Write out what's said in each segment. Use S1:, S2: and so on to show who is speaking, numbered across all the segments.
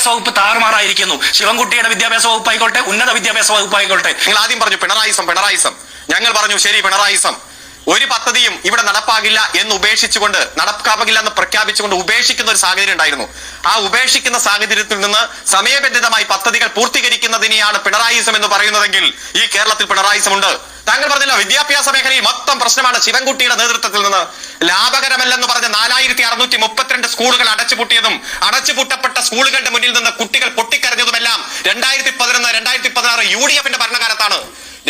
S1: വിദ്യാഭ്യാസ വകുപ്പ് താറുമാറായിരിക്കുന്നു. ശിവൻകുട്ടിയുടെ വിദ്യാഭ്യാസ വകുപ്പ് ആയിക്കോട്ടെ, ഉന്നത വിദ്യാഭ്യാസ വകുപ്പ് ആയിക്കോട്ടെ.
S2: നിങ്ങൾ ആദ്യം പറഞ്ഞു പിണറായിസം. ഞങ്ങൾ പറഞ്ഞു ശരി, പിണറായിസം ഒരു പദ്ധതിയും ഇവിടെ നടപ്പാകില്ല എന്ന് ഉപേക്ഷിച്ചുകൊണ്ട്, നടപ്പാകില്ല എന്ന് പ്രഖ്യാപിച്ചുകൊണ്ട് ഉപേക്ഷിക്കുന്ന ഒരു സാഹചര്യം ഉണ്ടായിരുന്നു. ആ ഉപേക്ഷിക്കുന്ന സാഹചര്യത്തിൽ നിന്ന് സമയബന്ധിതമായി പദ്ധതികൾ പൂർത്തീകരിക്കുന്നതിനെയാണ് പിണറായിസം എന്ന് പറയുന്നതെങ്കിൽ ഈ കേരളത്തിൽ പിണറായിസം ഉണ്ട്. താങ്കൾ പറഞ്ഞല്ലോ വിദ്യാഭ്യാസ മേഖലയിൽ മൊത്തം പ്രശ്നമാണ്. ശിവൻകുട്ടിയുടെ നേതൃത്വത്തിൽ നിന്ന് ലാഭകരമല്ലെന്ന് പറഞ്ഞ 4632 സ്കൂളുകൾ അടച്ചുപൂട്ടിയതും അടച്ചുപൂട്ടപ്പെട്ട സ്കൂളുകളുടെ മുന്നിൽ നിന്ന് കുട്ടികൾ പൊട്ടിക്കരഞ്ഞതുമെല്ലാം 2011-2016 UDF-ന്റെ ഭരണകാലത്താണ്.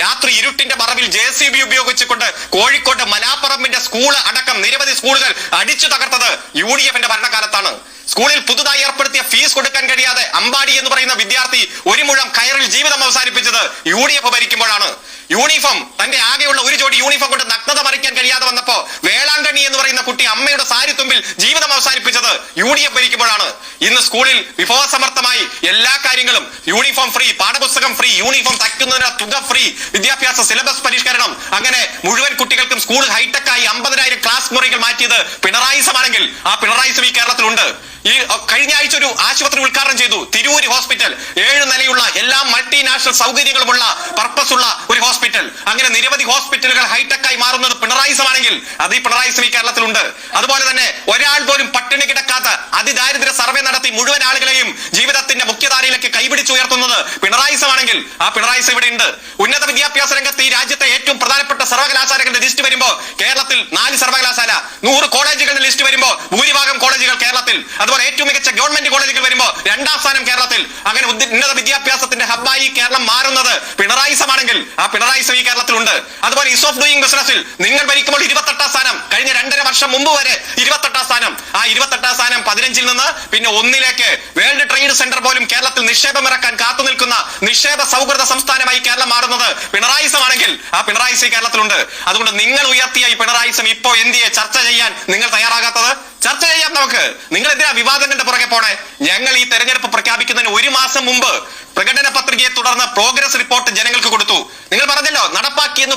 S2: രാത്രി ഇരുട്ടിന്റെ മറവിൽ JCB ഉപയോഗിച്ചുകൊണ്ട് കോഴിക്കോട് മലാപ്പറമ്പിന്റെ സ്കൂൾ അടക്കം നിരവധി സ്കൂളുകൾ അടിച്ചു തകർത്തത് UDF-ന്റെ ഭരണകാലത്താണ്. സ്കൂളിൽ പുതുതായി ഏർപ്പെടുത്തിയ ഫീസ് കൊടുക്കാൻ കഴിയാതെ അമ്പാടി എന്ന് പറയുന്ന വിദ്യാർത്ഥി 1 മുഴം കയറിൽ ജീവിതം അവസാനിപ്പിച്ചത് UDF ഭരിക്കുമ്പോഴാണ്. യൂണിഫോം, തന്റെ ആകെയുള്ള ഒരു ജോഡി യൂണിഫോം കൊണ്ട് നഗ്നത മറിക്കാൻ കഴിയാതെ വന്നപ്പോ വേളാങ്കണ്ണി എന്ന് പറയുന്ന കുട്ടി അമ്മയുടെ സാരി തുമ്പിൽ ജീവിതം അവസാനിപ്പിച്ചത് UDF ഭരിക്കുമ്പോഴാണ്. ഇന്ന് സ്കൂളിൽ വിഭവസമർത്ഥമായി എല്ലാ കാര്യങ്ങളും, യൂണിഫോം ഫ്രീ, പാഠപുസ്തകം ഫ്രീ, യൂണിഫോം തയ്ക്കുന്നതിന് തുക ഫ്രീ, വിദ്യാഭ്യാസ സിലബസ് പരിഷ്കരണം, അങ്ങനെ മുഴുവൻ കുട്ടികൾക്കും സ്കൂൾ ഹൈടെക്കായി 50,000 ക്ലാസ് മുറികൾ മാറ്റിയത് പിണറായിസമാണെങ്കിൽ ആ പിണറായിസം ഈ കേരളത്തിലുണ്ട്. ഈ കഴിഞ്ഞ ആഴ്ച ഒരു ആശുപത്രി ഉദ്ഘാടനം ചെയ്തു. തിരൂര് ഹോസ്പിറ്റൽ, 7 നിലയുള്ള എല്ലാ മൾട്ടിനാഷണൽ സൗകര്യങ്ങളുമുള്ള പർപ്പസുള്ള ഒരു ഹോസ്പിറ്റൽ. അങ്ങനെ നിരവധി ഹോസ്പിറ്റലുകൾ ഹൈടെക്കായി മാറുന്നത് പിണറായിസമാണെങ്കിൽ അത് ഈ പിണറായിസം ഈ കേരളത്തിലുണ്ട്. അതുപോലെ തന്നെ ഒരാൾ പോലും പട്ടിണി കിടക്കാത്ത അതിദാരിദ്ര്യ സർവേ നടത്തി മുഴുവൻ ആളുകളെയും ജീവിതത്തിന്റെ മുഖ്യധാരയിലേക്ക് കൈപിടിച്ചുയർത്തുന്നത് പിണറായിസമാണെങ്കിൽ ആ പിണറായിസം ഇവിടെ ഉണ്ട്. ഉന്നത വിദ്യാഭ്യാസ രംഗത്ത് ഈ രാജ്യത്തെ ഏറ്റവും പ്രധാനപ്പെട്ട സർവകലാശാലകളുടെ ലിസ്റ്റ് വരുമ്പോൾ കേരളത്തിൽ 4 സർവകലാശാല, 100 കോളേജുകളുടെ ലിസ്റ്റ് വരുമ്പോൾ ഭൂരിഭാഗം കോളേജുകൾ കേരളത്തിൽ, അതുപോലെ ഏറ്റവും മികച്ച ഗവൺമെന്റ് കോളേജുകൾ വരുമ്പോൾ 2ാം സ്ഥാനം കേരളത്തിൽ. അങ്ങനെ ഉന്നത വിദ്യാഭ്യാസത്തിന്റെ ഹബ്ബായി കേരളം മാറുന്നത് പിണറായിസമാണെങ്കിൽ ആ പിണറായിസം ഈ കേരളത്തിലുണ്ട്. അതുപോലെ ഈസ് ഓഫ് ഡൂയിങ് ബിസിനസിൽ നിങ്ങൾ ഭരിക്കുമ്പോൾ 28ാം സ്ഥാനം, കഴിഞ്ഞ 2.5 വർഷം മുമ്പ് വരെ 28ാം സ്ഥാനം. ആ 28ാം സ്ഥാനം 15-ൽ നിന്ന് പിന്നെ 1-ലേക്ക്. വേൾഡ് ട്രേഡ് സെന്റർ പോലും കേരളത്തിൽ നിക്ഷേപം ഇറക്കാൻ കാത്തു നിൽക്കുന്ന നിക്ഷേപ സൗഹൃദ സംസ്ഥാനമായി കേരളം മാറുന്നത് പിണറായിസമാണെങ്കിൽ ആ പിണറായിസം കേരളത്തിലുണ്ട്. അതുകൊണ്ട് നിങ്ങൾ ഉയർത്തിയ ഈ പിണറായിസം ഇപ്പോ എന്തിയെ ചർച്ച ചെയ്യാൻ നിങ്ങൾ തയ്യാറാകാത്തത്? ചർച്ച ചെയ്യാം നമുക്ക്. നിങ്ങൾ എന്തിനാ വിവാദങ്ങളുടെ പുറകെ പോണേ? ഞങ്ങൾ ഈ തെരഞ്ഞെടുപ്പ് പ്രഖ്യാപിക്കുന്നതിന് 1 മാസം മുമ്പ് പ്രകടന പത്രികയെ തുടർന്ന് പ്രോഗ്രസ് റിപ്പോർട്ട് ജനങ്ങൾക്ക് കൊടുത്തു. നിങ്ങൾ പറഞ്ഞല്ലോ നടപ്പാക്കി എന്ന്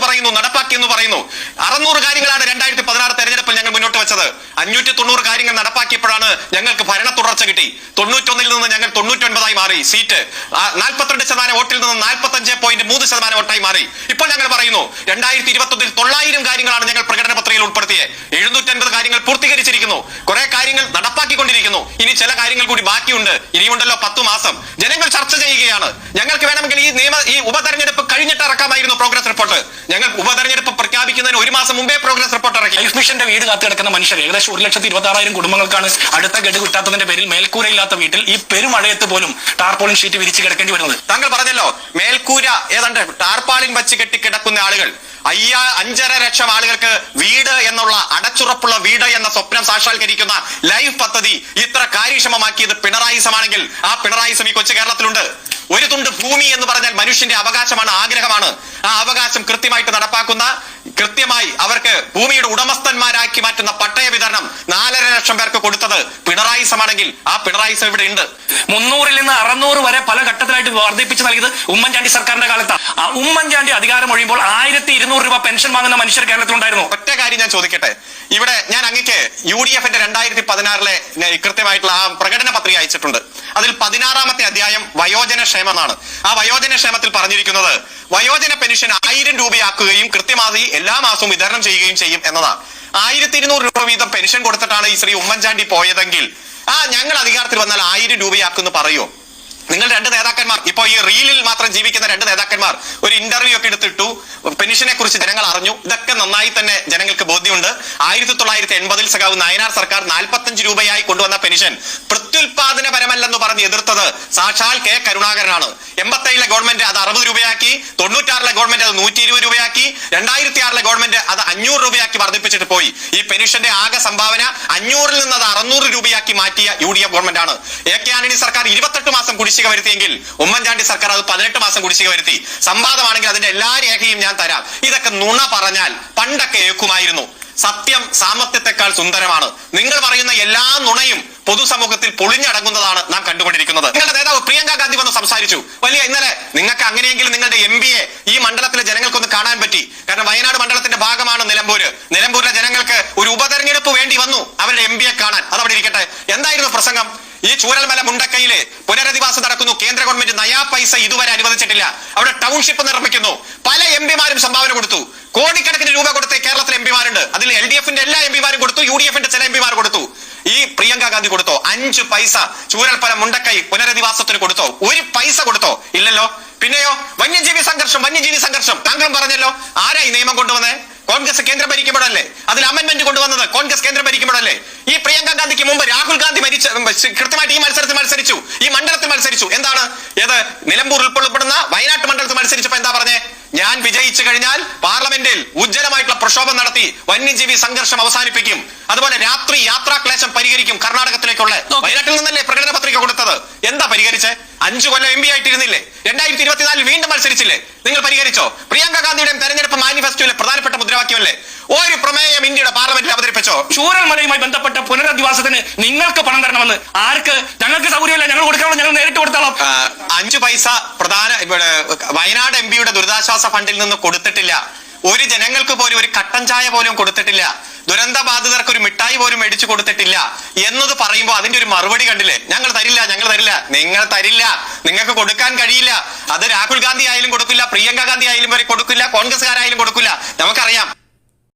S2: പറയുന്നു. 600 കാര്യങ്ങളാണ് 2016 തെരഞ്ഞെടുപ്പിൽ ഞങ്ങൾ മുന്നോട്ട് വെച്ചത്. 590 കാര്യങ്ങൾ നടപ്പാക്കിയപ്പോഴാണ് ഞങ്ങൾക്ക് ഭരണ തുടർച്ച കിട്ടി. 91-ൽ നിന്ന് ഞങ്ങൾ 99-ആയി മാറി സീറ്റ്. 42% വോട്ടിൽ നിന്ന് 45.3% വോട്ടായി മാറി. ഇപ്പോൾ ഞങ്ങൾ പറയുന്നു 2021-ൽ 900 കാര്യങ്ങളാണ് ഞങ്ങൾ പ്രകടന പത്രികയിൽ ഉൾപ്പെടുത്തിയത്. 750 കാര്യങ്ങൾ പൂർത്തീകരിച്ചിരിക്കുന്നു. കുറെ കാര്യങ്ങൾ നടപ്പാക്കിക്കൊണ്ടിരിക്കുന്നു. ഇനി ചില കാര്യങ്ങൾ കൂടി ബാക്കിയുണ്ട്. ഇനിയുണ്ടല്ലോ 10 മാസം. ജനങ്ങൾ ചർച്ച ചെയ്യുകയാണ്. ഞങ്ങൾക്ക് വേണമെങ്കിൽ ഈ ഉപതെരഞ്ഞെടുപ്പ് കഴിഞ്ഞിട്ട് ഇറക്കാമായിരുന്നു പ്രോഗ്രസ് റിപ്പോർട്ട്. ഞങ്ങൾ ഉപതെരഞ്ഞെടുപ്പ് പ്രഖ്യാപിക്കുന്നതിന് 1 മാസം മുമ്പേ പ്രോഗ്രസ് റിപ്പോർട്ട് ഇറക്കി.
S1: ലൈഫ് മിഷന്റെ വീട് കാത്തു കിടക്കുന്ന മനുഷ്യർ ഏകദേശം 1,26,000 കുടുംബങ്ങൾക്കാണ് അടുത്ത ഗഡു കിട്ടാത്തതിന്റെ പേരിൽ മേൽക്കൂരയില്ലാത്ത വീട്ടിൽ ഈ പെരുമഴയത്ത് പോലും ടാർപോളിൻ ഷീറ്റ് വിരിച്ച് കിടക്കേണ്ടി വരുന്നത്.
S2: താങ്കൾ പറഞ്ഞല്ലോ മേൽക്കൂര ഏതാണ്ട് ടാർപാളിൻ വെച്ച് കെട്ടിക്കിടക്കുന്ന ആളുകൾ, 5.5 ലക്ഷം ആളുകൾക്ക് വീട് എന്നുള്ള അടച്ചുറപ്പുള്ള വീട് എന്ന സ്വപ്നം സാക്ഷാത്കരിക്കുന്ന ലൈഫ് പദ്ധതി ഇത്ര കാര്യക്ഷമമാക്കിയത് പിണറായിസമാണെങ്കിൽ ആ പിണറായിസം ഈ കൊച്ചു കേരളത്തിലുണ്ട്. ഒരു തുണ്ട് ഭൂമി എന്ന് പറഞ്ഞാൽ മനുഷ്യന്റെ അവകാശമാണ്, ആഗ്രഹമാണ്. ആ അവകാശം കൃത്യമായിട്ട് നടപ്പാക്കുന്ന, കൃത്യമായി അവർക്ക് ഭൂമിയുടെ ഉടമസ്ഥന്മാരാക്കി മാറ്റുന്ന പട്ടയ വിതരണം 4.5 ലക്ഷം പേർക്ക് കൊടുത്തത് പിണറായിസമാണെങ്കിൽ ആ പിണറായിസം ഇവിടെ ഉണ്ട്.
S1: 300-ൽ നിന്ന് 600 വരെ പല ഘട്ടത്തിലായിട്ട് വർദ്ധിപ്പിച്ച് നൽകിയത് ഉമ്മൻചാണ്ടി സർക്കാരിന്റെ കാലത്താണ്. ഉമ്മൻചാണ്ടി അധികാരം ഒഴിയുമ്പോൾ 1,200 രൂപ പെൻഷൻ വാങ്ങുന്ന മനുഷ്യർ കേരളത്തിലുണ്ടായിരുന്നു.
S2: ഒറ്റ കാര്യം ഞാൻ ചോദിക്കട്ടെ, ഇവിടെ ഞാൻ അങ്ങക്ക് UDF-ന്റെ 2016-ലെ കൃത്യമായിട്ടുള്ള ആ പ്രകടന പത്രിക അയച്ചിട്ടുണ്ട്. അതിൽ 16-ാമത്തെ അധ്യായം വയോജന ക്ഷേമമാണ്. ആ വയോജന ക്ഷേമത്തിൽ പറഞ്ഞിരിക്കുന്നത് വയോജന പെൻഷൻ 1000 രൂപയാക്കുകയും കൃത്യമായി എല്ലാ മാസവും വിതരണം ചെയ്യുകയും ചെയ്യും എന്നതാണ്. 1,200 രൂപ വീതം പെൻഷൻ കൊടുത്തിട്ടാണ് ഈ ശ്രീ ഉമ്മൻചാണ്ടി പോയതെങ്കിൽ ഞങ്ങൾ അധികാരത്തിൽ വന്നാൽ 1000 രൂപയാക്കുമെന്ന് പറയോ? നിങ്ങൾ 2 നേതാക്കന്മാർ, ഇപ്പൊ ഈ റീലിൽ മാത്രം ജീവിക്കുന്ന 2 നേതാക്കന്മാർ ഒരു ഇന്റർവ്യൂ ഒക്കെ എടുത്തിട്ടു. പെൻഷനെ കുറിച്ച് ജനങ്ങൾ അറിഞ്ഞു. ഇതൊക്കെ നന്നായി തന്നെ ജനങ്ങൾക്ക് ബോധ്യമുണ്ട്. 1980-ൽ സഖാവ് നായനാർ സർക്കാർ 45 രൂപയായി കൊണ്ടുവന്ന പെൻഷൻ പ്രത്യുൽപാദനപരമല്ലെന്ന് പറഞ്ഞ് എതിർത്തത് സാക്ഷാൽ കെ കരുണാകരനാണ്. 87-ലെ ഗവൺമെന്റ് അത് 60 രൂപയാക്കി, 96-ലെ ഗവൺമെന്റ് അത് 120 രൂപയാക്കി, 2006-ലെ ഗവൺമെന്റ് അത് 500 രൂപയാക്കി വർദ്ധിപ്പിച്ചിട്ട് പോയി. ഈ പെൻഷന്റെ ആകെ സംഭാവന 500-ൽ നിന്ന് അത് 600 രൂപയാക്കി മാറ്റിയ UDF ഗവൺമെന്റ് ആണ്. AK ആന്റണി സർക്കാർ 28 മാസം കുടിശ്ശിക വരുത്തിയെങ്കിൽ ഉമ്മൻചാണ്ടി സർക്കാർ അത് 18 മാസം കുടിശ്ശിക വരുത്തി. സംവാദമാണെങ്കിൽ അതിന്റെ എല്ലാ രേഖയും ഞാൻ തരാം. ഇതൊക്കെ നുണ പറഞ്ഞാൽ പണ്ടൊക്കെ ഏക്കുമായിരുന്നു. സത്യം സാമർത്ഥ്യത്തെക്കാൾ സുന്ദരമാണ്. നിങ്ങൾ പറയുന്ന എല്ലാ നുണയും പൊതുസമൂഹത്തിൽ പൊളിഞ്ഞടങ്ങുന്നതാണ് നാം കണ്ടുകൊണ്ടിരിക്കുന്നത്. നിങ്ങളുടെ നേതാവ് പ്രിയങ്ക ഗാന്ധി വന്ന് സംസാരിച്ചു. ഇന്നലെ നിങ്ങൾക്ക് അങ്ങനെയെങ്കിലും നിങ്ങളുടെ MPയെ ഈ മണ്ഡലത്തിലെ ജനങ്ങൾക്കൊന്ന് കാണാൻ പറ്റി. കാരണം വയനാട് മണ്ഡലത്തിന്റെ ഭാഗമാണ് നിലമ്പൂര്. നിലമ്പൂരിലെ ജനങ്ങൾക്ക് ഒരു ഉപതെരഞ്ഞെടുപ്പ് വേണ്ടി വന്നു അവരുടെ MPയെ കാണാൻ. അതവിടെ ഇരിക്കട്ടെ. എന്തായിരുന്നു പ്രസംഗം? ഈ ചൂരൽമല മുണ്ടക്കയിലെ പുനരധിവാസം നടക്കുന്നു. കേന്ദ്ര ഗവൺമെന്റ് നയാ പൈസ ഇതുവരെ അനുവദിച്ചിട്ടില്ല. അവിടെ ടൗൺഷിപ്പ് നിർമ്മിക്കുന്നു. പല എംപിമാരും സംഭാവന കൊടുത്തു. കോടിക്കണക്കിന് രൂപ കൊടുത്ത കേരളത്തിലെ എംപിമാരുണ്ട്. അതിൽ LDF-ന്റെ എല്ലാ എംപിമാരും കൊടുത്തു, UDF-ന്റെ ചില എംപിമാർ കൊടുത്തു. ഈ പ്രിയങ്ക ഗാന്ധി കൊടുത്തോ? 5 പൈസ ചൂരൽമല മുണ്ടക്കൈ പുനരധിവാസത്തിന് കൊടുത്തോ? 1 പൈസ കൊടുത്തോ? ഇല്ലല്ലോ. പിന്നെയോ വന്യജീവി സംഘർഷം താങ്കളും പറഞ്ഞല്ലോ. ആരാ ഈ നിയമം കൊണ്ടുവന്നേ? കോൺഗ്രസ് കേന്ദ്രം ഭരിക്കുമ്പോഴല്ലേ? അതിൽ അമെന്റ്മെന്റ് കൊണ്ടുവന്നത് കോൺഗ്രസ് കേന്ദ്രം ഭരിക്കുമ്പോഴല്ലേ? ഈ പ്രിയങ്ക ഗാന്ധിക്ക് മുമ്പ് രാഹുൽ ഗാന്ധി കൃത്യമായിട്ട് ഈ മത്സരത്തിൽ മത്സരിച്ചു, ഈ മണ്ഡലത്തിൽ മത്സരിച്ചു. എന്താണ് ഏത്? നിലമ്പൂർ ഉൾപ്പെടുന്ന വയനാട്ട് മണ്ഡലത്തിൽ മത്സരിച്ചപ്പോ എന്താ പറഞ്ഞേ? ഞാൻ വിജയിച്ചു കഴിഞ്ഞാൽ പാർലമെന്റിൽ ഉജ്ജ്വലമായിട്ടുള്ള പ്രക്ഷോഭം നടത്തി വന്യജീവി സംഘർഷം അവസാനിപ്പിക്കും, അതുപോലെ രാത്രി യാത്രാക്ലേശം പരിഹരിക്കും. കർണാടകത്തിലേക്കുള്ള വയനാട്ടിൽ നിന്നല്ലേ പ്രകടന പത്രിക കൊടുത്തത്? എന്താ പരിഹരിച്ചേ? 5 കൊല്ലം MP ആയിട്ടിരുന്നില്ലേ? 2024 വീണ്ടും മത്സരിച്ചില്ലേ? നിങ്ങൾ പരിഹരിച്ചോ? പ്രിയങ്ക ഗാന്ധിയുടെ തെരഞ്ഞെടുപ്പ് മാനിഫെസ്റ്റോയിലെ പ്രധാനപ്പെട്ട മുദ്രാവാക്യമല്ലേ? ഒരു പ്രമേയം ഇന്ത്യയുടെ പാർലമെന്റിൽ അവതരിപ്പിച്ചോ?
S1: ചൂരൽമലയുമായി ബന്ധപ്പെട്ട പുനരധിവാസത്തിന് നിങ്ങൾക്ക് പണം തരണമെന്ന് ആർക്ക്? ഞങ്ങൾക്ക് സൗകര്യമില്ല, ഞങ്ങൾ കൊടുക്കാനുള്ള, ഞങ്ങൾ നേരിട്ട് കൊടുത്തോളാം.
S2: 5 പൈസ വയനാട് MP-യുടെ ദുരിതാശ്വാസ ഫണ്ടിൽ നിന്ന് കൊടുത്തിട്ടില്ല. ഒരു ജനങ്ങൾക്ക് പോലും ഒരു കട്ടൻ ചായ പോലും കൊടുത്തിട്ടില്ല. ദുരന്ത ബാധിതർക്ക് ഒരു മിഠായി പോലും മേടിച്ചു കൊടുത്തിട്ടില്ല എന്നത് പറയുമ്പോൾ അതിന്റെ ഒരു മറുപടി കണ്ടില്ലേ? ഞങ്ങൾ തരില്ല. നിങ്ങൾ തരില്ല, നിങ്ങൾക്ക് കൊടുക്കാൻ കഴിയില്ല. അത് രാഹുൽ ഗാന്ധി ആയാലും കൊടുക്കില്ല, പ്രിയങ്ക ഗാന്ധി ആയാലും കൊടുക്കില്ല, കോൺഗ്രസ്സുകാരായാലും കൊടുക്കില്ല. നമുക്കറിയാം.